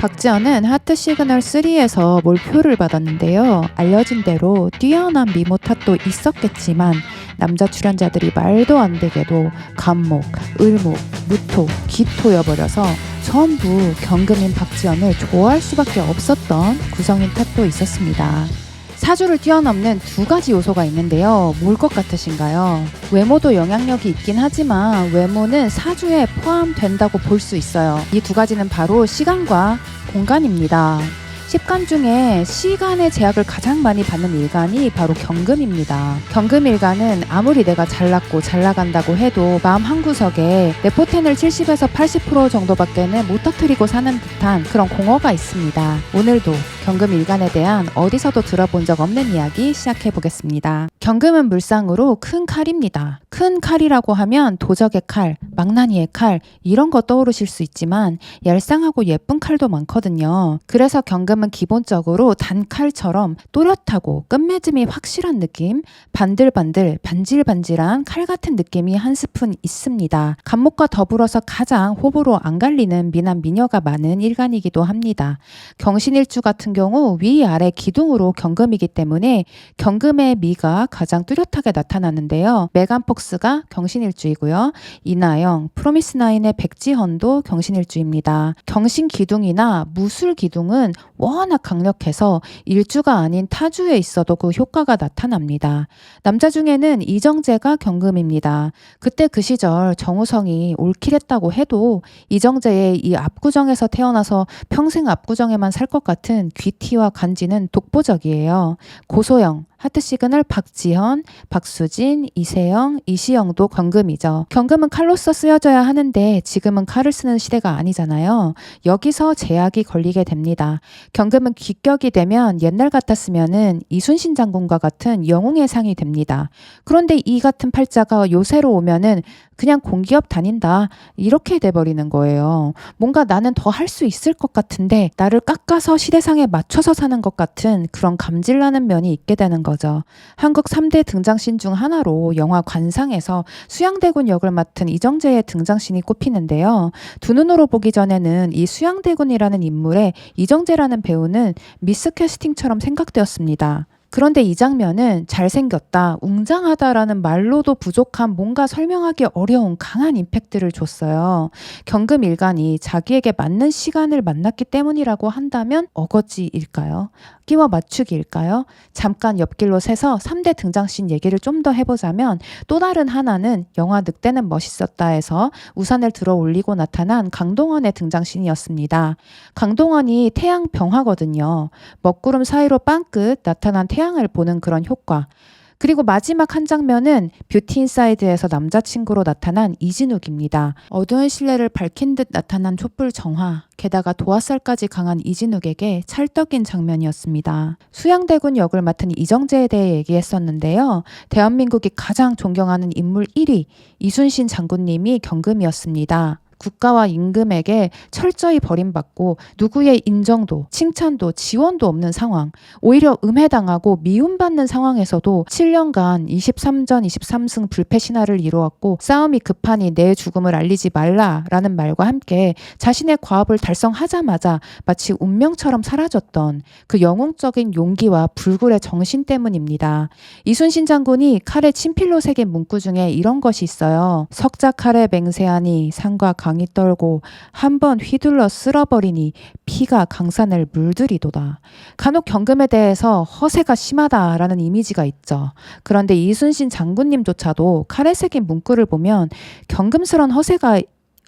박지현은 하트 시그널 3에서 몰표를 받았는데요. 알려진 대로 뛰어난 미모 탓도 있었겠지만 남자 출연자들이 말도 안 되게도 간목, 을목, 무토, 기토여버려서 전부 경금인 박지현을 좋아할 수밖에 없었던 구성인 탓도 있었습니다. 사주를 뛰어넘는 두 가지 요소가 있는데요. 뭘 것 같으신가요? 외모도 영향력이 있긴 하지만 외모는 사주에 포함된다고 볼 수 있어요. 이 두 가지는 바로 시간과 공간입니다. 10간 중에 시간의 제약을 가장 많이 받는 일간이 바로 경금입니다. 경금 일간은 아무리 내가 잘났고 잘나간다고 해도 마음 한구석에 내 포텐을 70에서 80% 정도밖에는 못 터뜨리고 사는 듯한 그런 공허가 있습니다. 오늘도 경금 일간에 대한 어디서도 들어본 적 없는 이야기 시작해 보겠습니다. 경금은 물상으로 큰 칼입니다. 큰 칼이라고 하면 도적의 칼, 망나니의 칼 이런 거 떠오르실 수 있지만 얄쌍하고 예쁜 칼도 많거든요. 그래서 경금은 기본적으로 단칼처럼 또렷하고 끝맺음이 확실한 느낌, 반들반들 반질반질한 칼 같은 느낌이 한 스푼 있습니다. 간목과 더불어서 가장 호불호 안 갈리는 미남 미녀가 많은 일간이기도 합니다. 경신일주 같은 경우 위아래 기둥으로 경금이기 때문에 경금의 미가 가장 뚜렷하게 나타나는데요. 메간 폭스가 경신일주이고요. 이나영, 프로미스나인의 백지현도 경신일주입니다. 경신 기둥이나 무술 기둥은 워낙 강력해서 일주가 아닌 타주에 있어도 그 효과가 나타납니다. 남자 중에는 이정재가 경금입니다. 그때 그 시절 정우성이 올킬했다고 해도 이정재의 이 압구정에서 태어나서 평생 압구정에만 살 것 같은 귀티와 간지는 독보적이에요. 고소영, 하트 시그널 박지현, 박수진, 이세영, 이시영도 경금이죠. 경금은 칼로서 쓰여져야 하는데 지금은 칼을 쓰는 시대가 아니잖아요. 여기서 제약이 걸리게 됩니다. 경금은 귀격이 되면 옛날 같았으면은 이순신 장군과 같은 영웅의 상이 됩니다. 그런데 이 같은 팔자가 요새로 오면은 그냥 공기업 다닌다 이렇게 돼버리는 거예요. 뭔가 나는 더 할 수 있을 것 같은데 나를 깎아서 시대상에 맞춰서 사는 것 같은 그런 감질나는 면이 있게 되는 거죠. 한국 3대 등장신 중 하나로 영화 관상에서 수양대군 역을 맡은 이정재의 등장신이 꼽히는데요. 두 눈으로 보기 전에는 이 수양대군이라는 인물에 이정재라는 배우는 미스캐스팅처럼 생각되었습니다. 그런데 이 장면은 잘생겼다, 웅장하다라는 말로도 부족한 뭔가 설명하기 어려운 강한 임팩트를 줬어요. 경금 일간이 자기에게 맞는 시간을 만났기 때문이라고 한다면 어거지일까요? 끼워 맞추기일까요? 잠깐 옆길로 새서 3대 등장씬 얘기를 좀 더 해보자면 또 다른 하나는 영화 늑대는 멋있었다에서 우산을 들어 올리고 나타난 강동원의 등장씬이었습니다. 강동원이 태양 병화거든요. 먹구름 사이로 빵끝 나타난 태양을 보는 그런 효과. 그리고 마지막 한 장면은 뷰티 인사이드에서 남자친구로 나타난 이진욱입니다. 어두운 실내를 밝힌 듯 나타난 촛불 정화, 게다가 도화살까지 강한 이진욱에게 찰떡인 장면이었습니다. 수양대군 역을 맡은 이정재에 대해 얘기했었는데요. 대한민국이 가장 존경하는 인물 1위, 이순신 장군님이 경금이었습니다. 국가와 임금에게 철저히 버림받고 누구의 인정도, 칭찬도, 지원도 없는 상황, 오히려 음해당하고 미움받는 상황에서도 7년간 23전 23승 불패 신화를 이루었고 싸움이 급하니 내 죽음을 알리지 말라라는 말과 함께 자신의 과업을 달성하자마자 마치 운명처럼 사라졌던 그 영웅적인 용기와 불굴의 정신 때문입니다. 이순신 장군이 칼에 친필로 새긴 문구 중에 이런 것이 있어요. 석자 칼에 맹세하니 산과 강이 떨고 한번 휘둘러 쓸어버리니 피가 강산을 물들이도다. 간혹 경금에 대해서 허세가 심하다라는 이미지가 있죠. 그런데 이순신 장군님조차도 칼에 새긴 문구를 보면 경금스런 허세가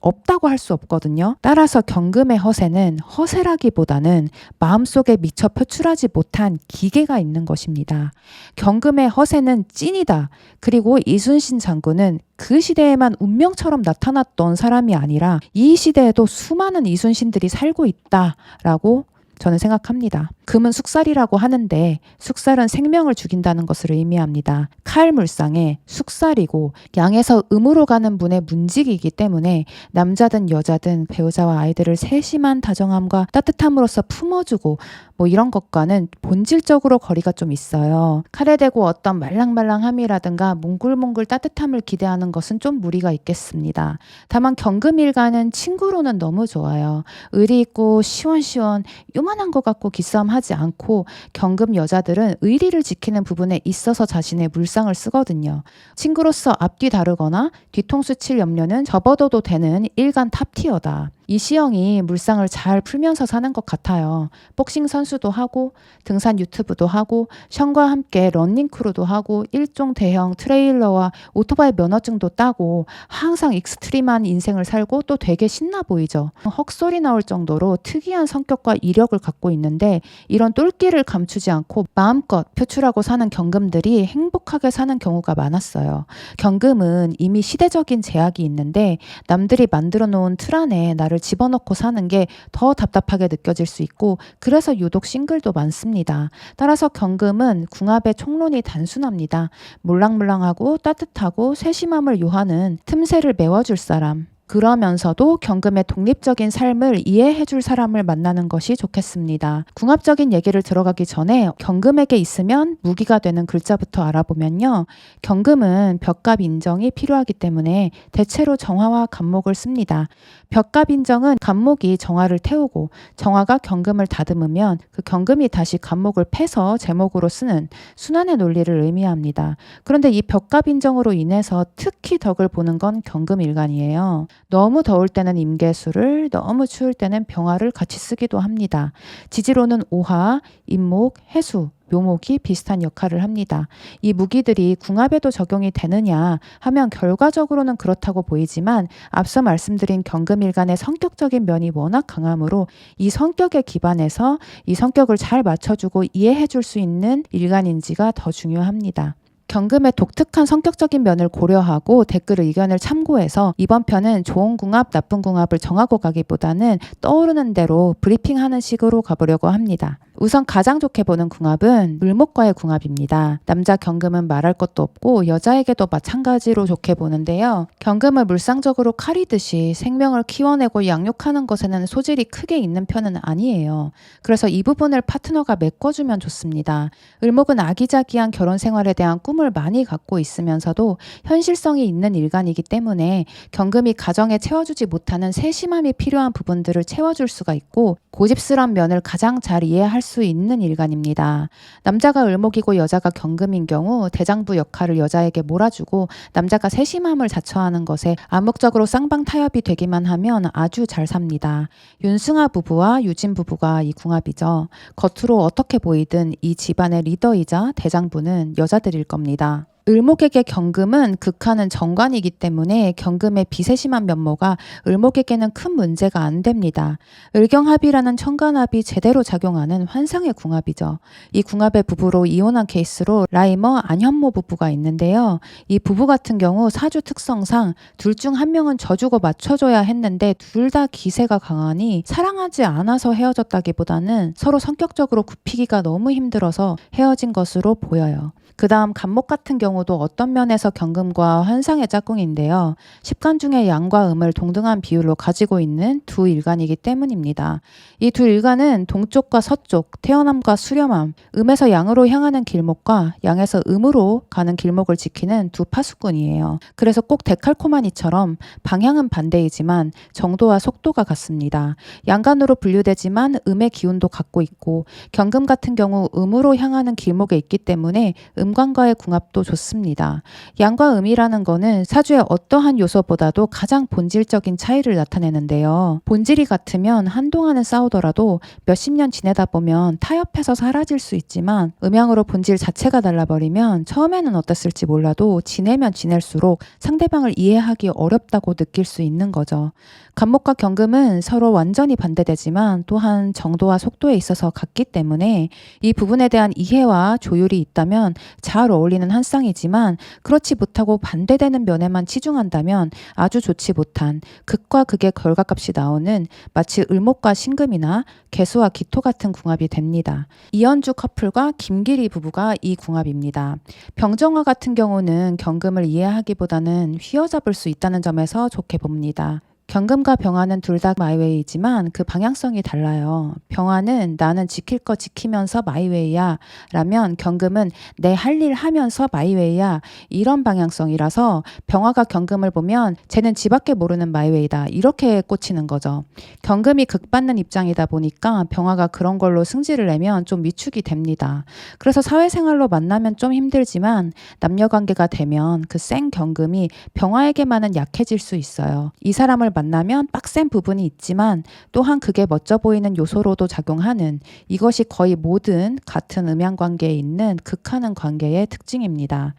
없다고 할 수 없거든요. 따라서 경금의 허세는 허세라기보다는 마음속에 미처 표출하지 못한 기계가 있는 것입니다. 경금의 허세는 찐이다. 그리고 이순신 장군은 그 시대에만 운명처럼 나타났던 사람이 아니라 이 시대에도 수많은 이순신들이 살고 있다라고 저는 생각합니다. 금은 숙살이라고 하는데 숙살은 생명을 죽인다는 것을 의미합니다. 칼물상에 숙살이고 양에서 음으로 가는 문의 문직이기 때문에 남자든 여자든 배우자와 아이들을 세심한 다정함과 따뜻함으로써 품어주고 이런 것과는 본질적으로 거리가 좀 있어요. 칼에 대고 어떤 말랑말랑함이라든가 몽글몽글 따뜻함을 기대하는 것은 좀 무리가 있겠습니다. 다만 경금일가는 친구로는 너무 좋아요. 의리 있고 시원시원 요만한 것 같고 기싸움하지 않고 경금 여자들은 의리를 지키는 부분에 있어서 자신의 물상을 쓰거든요. 친구로서 앞뒤 다르거나 뒤통수 칠 염려는 접어둬도 되는 일간 탑티어다. 이 시형이 물상을 잘 풀면서 사는 것 같아요. 복싱 선수도 하고 등산 유튜브도 하고 션과 함께 런닝크루도 하고 일종 대형 트레일러와 오토바이 면허증도 따고 항상 익스트림한 인생을 살고 또 되게 신나 보이죠. 헉소리 나올 정도로 특이한 성격과 이력을 갖고 있는데 이런 똘끼를 감추지 않고 마음껏 표출하고 사는 경금들이 행복하게 사는 경우가 많았어요. 경금은 이미 시대적인 제약이 있는데 남들이 만들어 놓은 틀 안에 나를 집어넣고 사는 게 더 답답하게 느껴질 수 있고 그래서 유독 싱글도 많습니다. 따라서 경금은 궁합의 총론이 단순합니다. 몰랑몰랑하고 따뜻하고 세심함을 요하는 틈새를 메워줄 사람. 그러면서도 경금의 독립적인 삶을 이해해줄 사람을 만나는 것이 좋겠습니다. 궁합적인 얘기를 들어가기 전에 경금에게 있으면 무기가 되는 글자부터 알아보면요. 경금은 벽갑 인정이 필요하기 때문에 대체로 정화와 간목을 씁니다. 벽갑 인정은 간목이 정화를 태우고 정화가 경금을 다듬으면 그 경금이 다시 간목을 패서 제목으로 쓰는 순환의 논리를 의미합니다. 그런데 이 벽갑 인정으로 인해서 특히 덕을 보는 건 경금일간이에요. 너무 더울 때는 임계수를, 너무 추울 때는 병화를 같이 쓰기도 합니다. 지지로는 오화, 임목, 해수, 묘목이 비슷한 역할을 합니다. 이 무기들이 궁합에도 적용이 되느냐 하면 결과적으로는 그렇다고 보이지만 앞서 말씀드린 경금일간의 성격적인 면이 워낙 강하므로 이 성격에 기반해서 이 성격을 잘 맞춰주고 이해해줄 수 있는 일간인지가 더 중요합니다. 경금의 독특한 성격적인 면을 고려하고 댓글 의견을 참고해서 이번 편은 좋은 궁합, 나쁜 궁합을 정하고 가기보다는 떠오르는 대로 브리핑하는 식으로 가보려고 합니다. 우선 가장 좋게 보는 궁합은 을목과의 궁합입니다. 남자 경금은 말할 것도 없고 여자에게도 마찬가지로 좋게 보는데요. 경금을 물상적으로 칼이듯이 생명을 키워내고 양육하는 것에는 소질이 크게 있는 편은 아니에요. 그래서 이 부분을 파트너가 메꿔주면 좋습니다. 을목은 아기자기한 결혼 생활에 대한 꿈을 많이 갖고 있으면서도 현실성이 있는 일간이기 때문에 경금이 가정에 채워주지 못하는 세심함이 필요한 부분들을 채워줄 수가 있고 고집스러운 면을 가장 잘 이해할 수 있는 일간입니다. 남자가 을목이고 여자가 경금인 경우 대장부 역할을 여자에게 몰아주고 남자가 세심함을 자처하는 것에 암묵적으로 쌍방타협이 되기만 하면 아주 잘 삽니다. 윤승아 부부와 유진 부부가 이 궁합이죠. 겉으로 어떻게 보이든 이 집안의 리더이자 대장부는 여자들일 겁니다. 을목에게 경금은 극하는 정관이기 때문에 경금의 비세심한 면모가 을목에게는 큰 문제가 안 됩니다. 을경합이라는 천간합이 제대로 작용하는 환상의 궁합이죠. 이 궁합의 부부로 이혼한 케이스로 라이머 안현모 부부가 있는데요. 이 부부 같은 경우 사주 특성상 둘 중 한 명은 져주고 맞춰줘야 했는데 둘 다 기세가 강하니 사랑하지 않아서 헤어졌다기보다는 서로 성격적으로 굽히기가 너무 힘들어서 헤어진 것으로 보여요. 그 다음 간목 같은 경우도 어떤 면에서 경금과 환상의 짝꿍인데요. 10간 중에 양과 음을 동등한 비율로 가지고 있는 두 일간이기 때문입니다. 이 두 일간은 동쪽과 서쪽, 태어남과 수렴함, 음에서 양으로 향하는 길목과 양에서 음으로 가는 길목을 지키는 두 파수꾼이에요. 그래서 꼭 데칼코마니처럼 방향은 반대이지만 정도와 속도가 같습니다. 양간으로 분류되지만 음의 기운도 갖고 있고 경금 같은 경우 음으로 향하는 길목에 있기 때문에 음관과의 궁합도 좋습니다. 양과 음이라는 거는 사주의 어떠한 요소보다도 가장 본질적인 차이를 나타내는데요. 본질이 같으면 한동안은 싸우더라도 몇십 년 지내다 보면 타협해서 사라질 수 있지만 음양으로 본질 자체가 달라버리면 처음에는 어땠을지 몰라도 지내면 지낼수록 상대방을 이해하기 어렵다고 느낄 수 있는 거죠. 간목과 경금은 서로 완전히 반대되지만 또한 정도와 속도에 있어서 같기 때문에 이 부분에 대한 이해와 조율이 있다면 잘 어울리는 한 쌍이죠. 이상이지만 그렇지 못하고 반대되는 면에만 치중한다면 아주 좋지 못한 극과 극의 결과값이 나오는 마치 을목과 신금이나 개수와 기토 같은 궁합이 됩니다. 이현주 커플과 김기리 부부가 이 궁합입니다. 병정화 같은 경우는 경금을 이해하기보다는 휘어잡을 수 있다는 점에서 좋게 봅니다. 경금과 병화는 둘 다 마이웨이지만 그 방향성이 달라요. 병화는 나는 지킬 거 지키면서 마이웨이야 라면 경금은 내 할 일 하면서 마이웨이야 이런 방향성이라서 병화가 경금을 보면 쟤는 지밖에 모르는 마이웨이다 이렇게 꽂히는 거죠. 경금이 극받는 입장이다 보니까 병화가 그런 걸로 승질을 내면 좀 위축이 됩니다. 그래서 사회생활로 만나면 좀 힘들지만 남녀관계가 되면 그 센 경금이 병화에게만은 약해질 수 있어요. 이 사람을 만나면 빡센 부분이 있지만 또한 그게 멋져 보이는 요소로도 작용하는 이것이 거의 모든 같은 음양관계에 있는 극하는 관계의 특징입니다.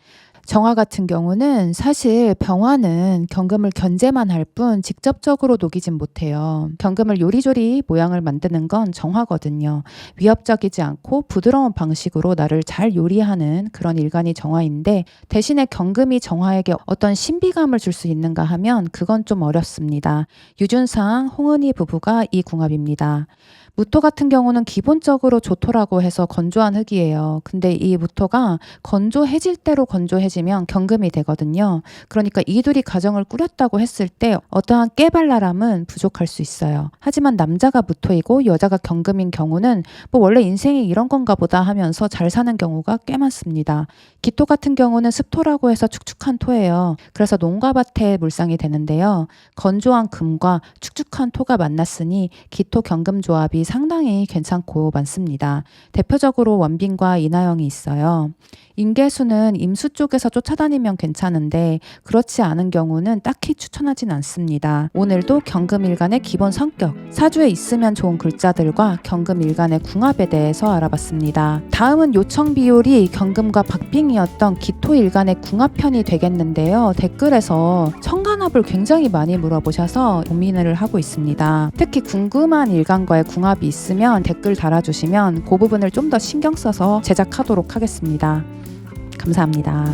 정화 같은 경우는 사실 병화는 경금을 견제만 할 뿐 직접적으로 녹이진 못해요. 경금을 요리조리 모양을 만드는 건 정화거든요. 위협적이지 않고 부드러운 방식으로 나를 잘 요리하는 그런 일관이 정화인데 대신에 경금이 정화에게 어떤 신비감을 줄 수 있는가 하면 그건 좀 어렵습니다. 유준상, 홍은희 부부가 이 궁합입니다. 무토 같은 경우는 기본적으로 조토라고 해서 건조한 흙이에요. 근데 이 무토가 건조해질 대로 건조해지면 경금이 되거든요. 그러니까 이 둘이 가정을 꾸렸다고 했을 때 어떠한 깨발랄함은 부족할 수 있어요. 하지만 남자가 무토이고 여자가 경금인 경우는 뭐 원래 인생이 이런 건가 보다 하면서 잘 사는 경우가 꽤 많습니다. 기토 같은 경우는 습토라고 해서 축축한 토예요. 그래서 농가 밭의 물상이 되는데요. 건조한 금과 축축한 토가 만났으니 기토 경금 조합이 상당히 괜찮고 많습니다. 대표적으로 원빈과 이나영이 있어요. 임계수는 임수 쪽에서 쫓아다니면 괜찮은데 그렇지 않은 경우는 딱히 추천하진 않습니다. 오늘도 경금일간의 기본 성격, 사주에 있으면 좋은 글자들과 경금일간의 궁합에 대해서 알아봤습니다. 다음은 요청 비율이 경금과 박빙이었던 기토일간의 궁합편이 되겠는데요. 댓글에서 청간합을 굉장히 많이 물어보셔서 고민을 하고 있습니다. 특히 궁금한 일간과의 궁합이 있으면 댓글 달아주시면 그 부분을 좀 더 신경 써서 제작하도록 하겠습니다. 감사합니다.